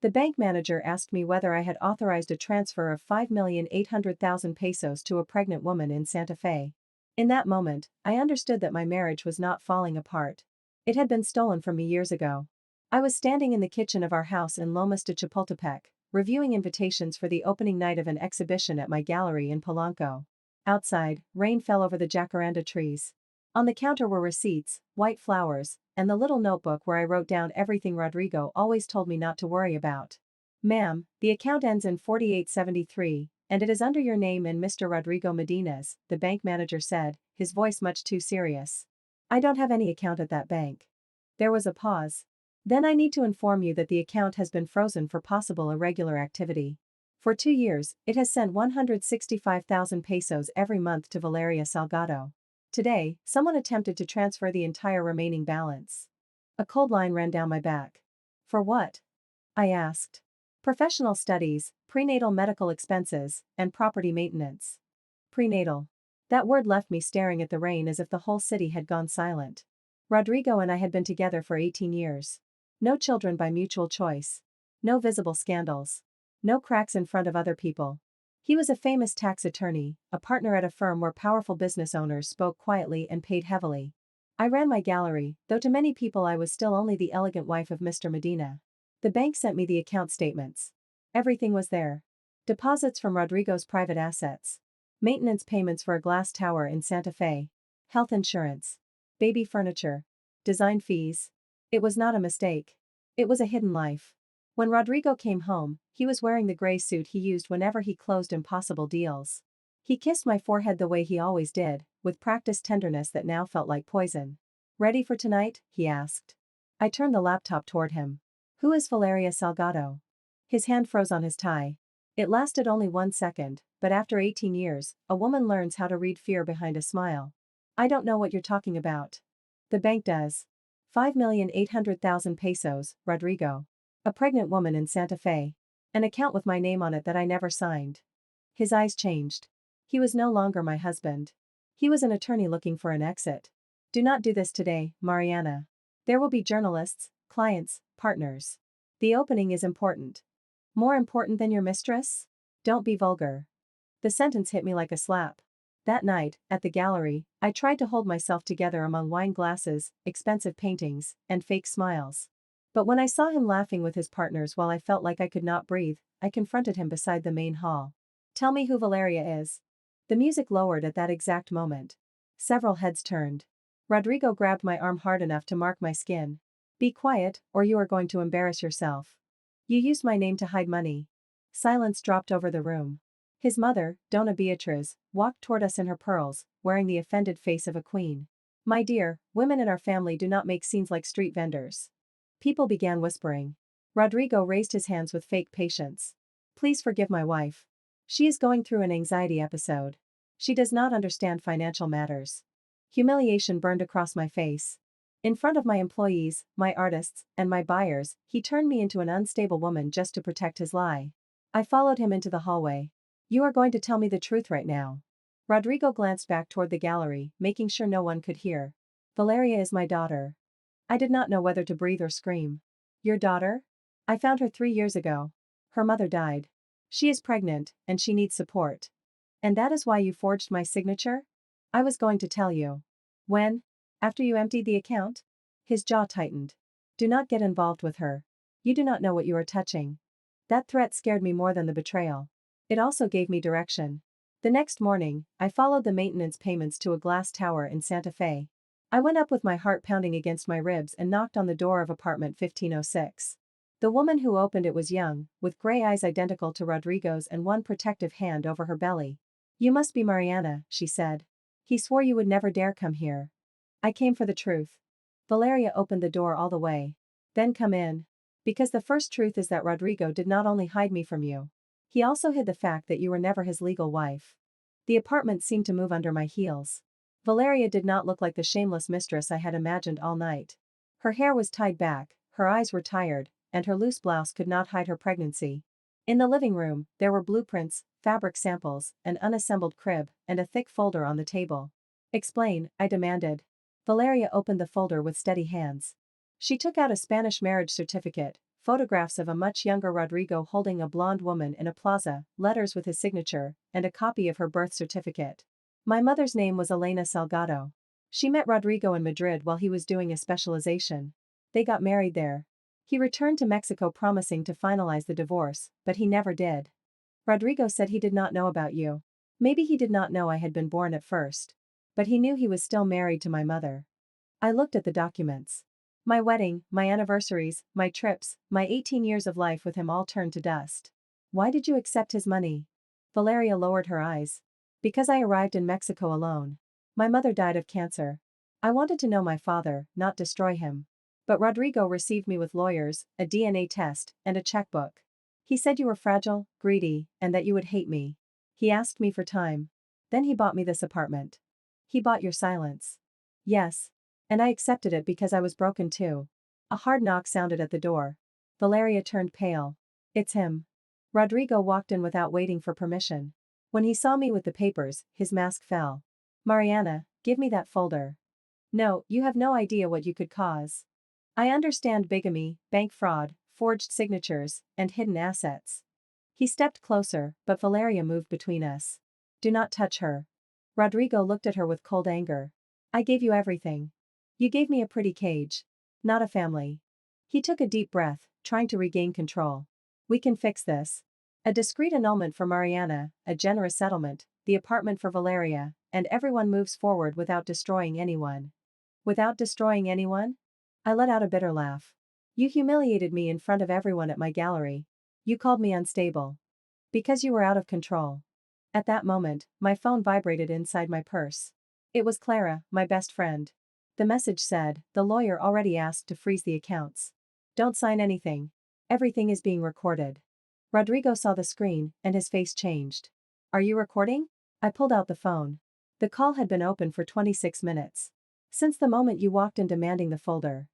The bank manager asked me whether I had authorized a transfer of 5,800,000 pesos to a pregnant woman in Santa Fe. In that moment, I understood that my marriage was not falling apart. It had been stolen from me years ago. I was standing in the kitchen of our house in Lomas de Chapultepec, reviewing invitations for the opening night of an exhibition at my gallery in Polanco. Outside, rain fell over the jacaranda trees. On the counter were receipts, white flowers, and the little notebook where I wrote down everything Rodrigo always told me not to worry about. "Ma'am, the account ends in 4873, and it is under your name and Mr. Rodrigo Medina's," the bank manager said, his voice much too serious. "I don't have any account at that bank." There was a pause. "Then I need to inform you that the account has been frozen for possible irregular activity. For 2 years, it has sent 165,000 pesos every month to Valeria Salgado. Today, someone attempted to transfer the entire remaining balance." A cold line ran down my back. "For what?" I asked. "Professional studies, prenatal medical expenses, and property maintenance." Prenatal. That word left me staring at the rain as if the whole city had gone silent. Rodrigo and I had been together for 18 years. No children by mutual choice. No visible scandals. No cracks in front of other people. He was a famous tax attorney, a partner at a firm where powerful business owners spoke quietly and paid heavily. I ran my gallery, though to many people I was still only the elegant wife of Mr. Medina. The bank sent me the account statements. Everything was there. Deposits from Rodrigo's private assets. Maintenance payments for a glass tower in Santa Fe. Health insurance. Baby furniture. Design fees. It was not a mistake. It was a hidden life. When Rodrigo came home, he was wearing the gray suit he used whenever he closed impossible deals. He kissed my forehead the way he always did, with practiced tenderness that now felt like poison. "Ready for tonight?" he asked. I turned the laptop toward him. "Who is Valeria Salgado?" His hand froze on his tie. It lasted only 1 second, but after 18 years, a woman learns how to read fear behind a smile. "I don't know what you're talking about." "The bank does. 5,800,000 pesos, Rodrigo. A pregnant woman in Santa Fe. An account with my name on it that I never signed." His eyes changed. He was no longer my husband. He was an attorney looking for an exit. "Do not do this today, Mariana. There will be journalists, clients, partners. The opening is important." "More important than your mistress? Don't be vulgar." The sentence hit me like a slap. That night, at the gallery, I tried to hold myself together among wine glasses, expensive paintings, and fake smiles. But when I saw him laughing with his partners while I felt like I could not breathe, I confronted him beside the main hall. "Tell me who Valeria is." The music lowered at that exact moment. Several heads turned. Rodrigo grabbed my arm hard enough to mark my skin. "Be quiet, or you are going to embarrass yourself. You used my name to hide money." Silence dropped over the room. His mother, Dona Beatriz, walked toward us in her pearls, wearing the offended face of a queen. "My dear, women in our family do not make scenes like street vendors." People began whispering. Rodrigo raised his hands with fake patience. "Please forgive my wife. She is going through an anxiety episode. She does not understand financial matters." Humiliation burned across my face. In front of my employees, my artists, and my buyers, he turned me into an unstable woman just to protect his lie. I followed him into the hallway. "You are going to tell me the truth right now." Rodrigo glanced back toward the gallery, making sure no one could hear. "Valeria is my daughter." I did not know whether to breathe or scream. "Your daughter? I found her 3 years ago. Her mother died. She is pregnant, and she needs support. And that is why you forged my signature?" "I was going to tell you." "When? After you emptied the account?" His jaw tightened. "Do not get involved with her. You do not know what you are touching." That threat scared me more than the betrayal. It also gave me direction. The next morning, I followed the maintenance payments to a glass tower in Santa Fe. I went up with my heart pounding against my ribs and knocked on the door of apartment 1506. The woman who opened it was young, with gray eyes identical to Rodrigo's and one protective hand over her belly. "You must be Mariana," she said. "He swore you would never dare come here." "I came for the truth." Valeria opened the door all the way. "Then come in. Because the first truth is that Rodrigo did not only hide me from you. He also hid the fact that you were never his legal wife." The apartment seemed to move under my heels. Valeria did not look like the shameless mistress I had imagined all night. Her hair was tied back, her eyes were tired, and her loose blouse could not hide her pregnancy. In the living room, there were blueprints, fabric samples, an unassembled crib, and a thick folder on the table. "Explain," I demanded. Valeria opened the folder with steady hands. She took out a Spanish marriage certificate, photographs of a much younger Rodrigo holding a blonde woman in a plaza, letters with his signature, and a copy of her birth certificate. My mother's name was Elena Salgado. She met Rodrigo in Madrid while he was doing a specialization. They got married there. He returned to Mexico promising to finalize the divorce, but he never did. Rodrigo said he did not know about you. Maybe he did not know I had been born at first. But he knew he was still married to my mother. I looked at the documents. My wedding, my anniversaries, my trips, my 18 years of life with him all turned to dust. Why did you accept his money? Valeria lowered her eyes. Because I arrived in Mexico alone. My mother died of cancer. I wanted to know my father, not destroy him. But Rodrigo received me with lawyers, a DNA test, and a checkbook. He said you were fragile, greedy, and that you would hate me. He asked me for time. Then he bought me this apartment. He bought your silence. Yes. And I accepted it because I was broken too. A hard knock sounded at the door. Valeria turned pale. It's him. Rodrigo walked in without waiting for permission. When he saw me with the papers, his mask fell. Mariana, give me that folder. No, you have no idea what you could cause. I understand bigamy, bank fraud, forged signatures, and hidden assets. He stepped closer, but Valeria moved between us. Do not touch her. Rodrigo looked at her with cold anger. I gave you everything. You gave me a pretty cage. Not a family. He took a deep breath, trying to regain control. We can fix this. A discreet annulment for Mariana, a generous settlement, the apartment for Valeria, and everyone moves forward without destroying anyone. Without destroying anyone? I let out a bitter laugh. You humiliated me in front of everyone at my gallery. You called me unstable. Because you were out of control. At that moment, my phone vibrated inside my purse. It was Clara, my best friend. The message said, the lawyer already asked to freeze the accounts. Don't sign anything. Everything is being recorded. Rodrigo saw the screen, and his face changed. Are you recording? I pulled out the phone. The call had been open for 26 minutes. Since the moment you walked in demanding the folder.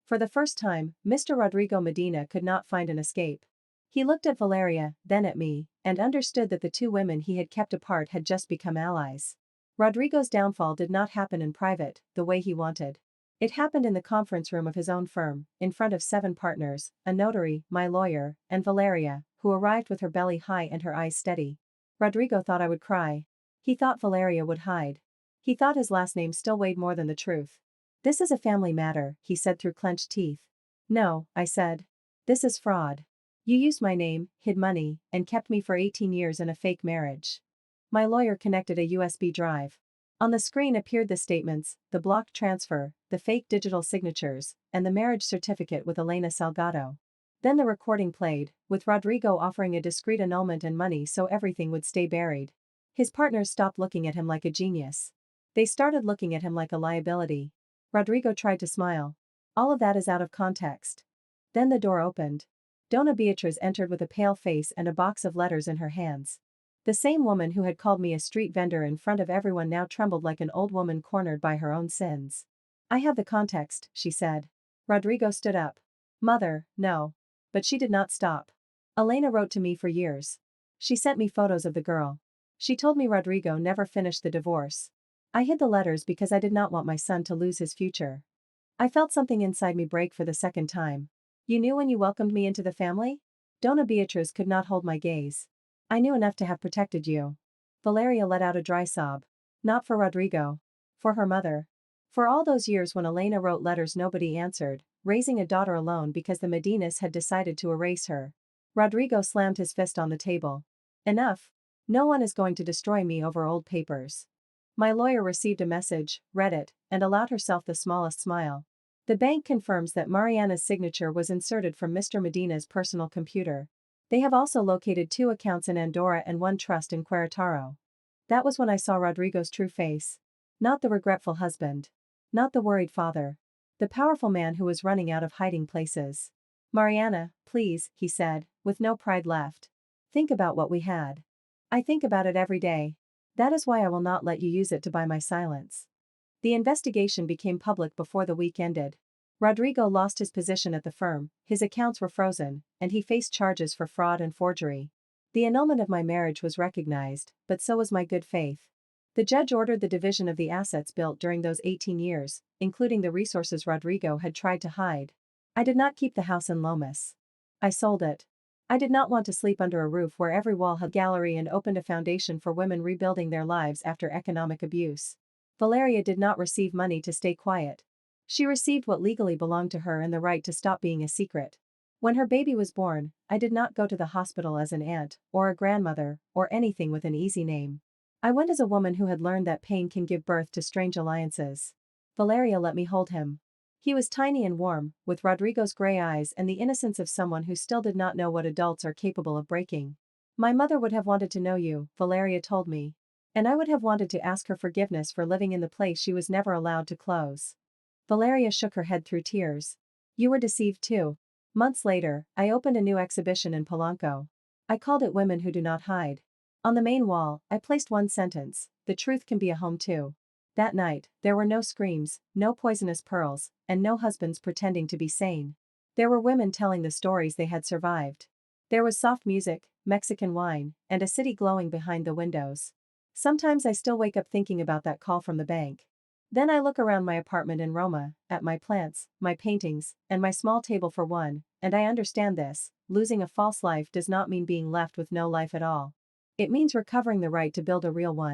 For the first time, Mr. Rodrigo Medina could not find an escape. He looked at Valeria, then at me, and understood that the two women he had kept apart had just become allies. Rodrigo's downfall did not happen in private, the way he wanted. It happened in the conference room of his own firm, in front of 7 partners, a notary, my lawyer, and Valeria, who arrived with her belly high and her eyes steady. Rodrigo thought I would cry. He thought Valeria would hide. He thought his last name still weighed more than the truth. This is a family matter, he said through clenched teeth. No, I said. This is fraud. You used my name, hid money, and kept me for 18 years in a fake marriage. My lawyer connected a USB drive. On the screen appeared the statements, the blocked transfer, the fake digital signatures, and the marriage certificate with Elena Salgado. Then the recording played, with Rodrigo offering a discreet annulment and money so everything would stay buried. His partners stopped looking at him like a genius. They started looking at him like a liability. Rodrigo tried to smile. All of that is out of context. Then the door opened. Dona Beatriz entered with a pale face and a box of letters in her hands. The same woman who had called me a street vendor in front of everyone now trembled like an old woman cornered by her own sins. I have the context, she said. Rodrigo stood up. Mother, no. But she did not stop. Elena wrote to me for years. She sent me photos of the girl. She told me Rodrigo never finished the divorce. I hid the letters because I did not want my son to lose his future. I felt something inside me break for the second time. You knew when you welcomed me into the family? Dona Beatriz could not hold my gaze. I knew enough to have protected you. Valeria let out a dry sob. Not for Rodrigo. For her mother. For all those years when Elena wrote letters nobody answered, raising a daughter alone because the Medinas had decided to erase her. Rodrigo slammed his fist on the table. Enough. No one is going to destroy me over old papers. My lawyer received a message, read it, and allowed herself the smallest smile. The bank confirms that Mariana's signature was inserted from Mr. Medina's personal computer. They have also located 2 accounts in Andorra and 1 trust in Querétaro. That was when I saw Rodrigo's true face. Not the regretful husband. Not the worried father. The powerful man who was running out of hiding places. Mariana, please, he said, with no pride left. Think about what we had. I think about it every day. That is why I will not let you use it to buy my silence. The investigation became public before the week ended. Rodrigo lost his position at the firm, his accounts were frozen, and he faced charges for fraud and forgery. The annulment of my marriage was recognized, but so was my good faith. The judge ordered the division of the assets built during those 18 years, including the resources Rodrigo had tried to hide. I did not keep the house in Lomas. I sold it. I did not want to sleep under a roof where every wall had a gallery and opened a foundation for women rebuilding their lives after economic abuse. Valeria did not receive money to stay quiet. She received what legally belonged to her and the right to stop being a secret. When her baby was born, I did not go to the hospital as an aunt, or a grandmother, or anything with an easy name. I went as a woman who had learned that pain can give birth to strange alliances. Valeria let me hold him. He was tiny and warm, with Rodrigo's gray eyes and the innocence of someone who still did not know what adults are capable of breaking. My mother would have wanted to know you, Valeria told me. And I would have wanted to ask her forgiveness for living in the place she was never allowed to close. Valeria shook her head through tears. You were deceived too. Months later, I opened a new exhibition in Polanco. I called it Women Who Do Not Hide. On the main wall, I placed one sentence: the truth can be a home too. That night, there were no screams, no poisonous pearls, and no husbands pretending to be sane. There were women telling the stories they had survived. There was soft music, Mexican wine, and a city glowing behind the windows. Sometimes I still wake up thinking about that call from the bank. Then I look around my apartment in Roma, at my plants, my paintings, and my small table for one, and I understand this: losing a false life does not mean being left with no life at all. It means recovering the right to build a real one.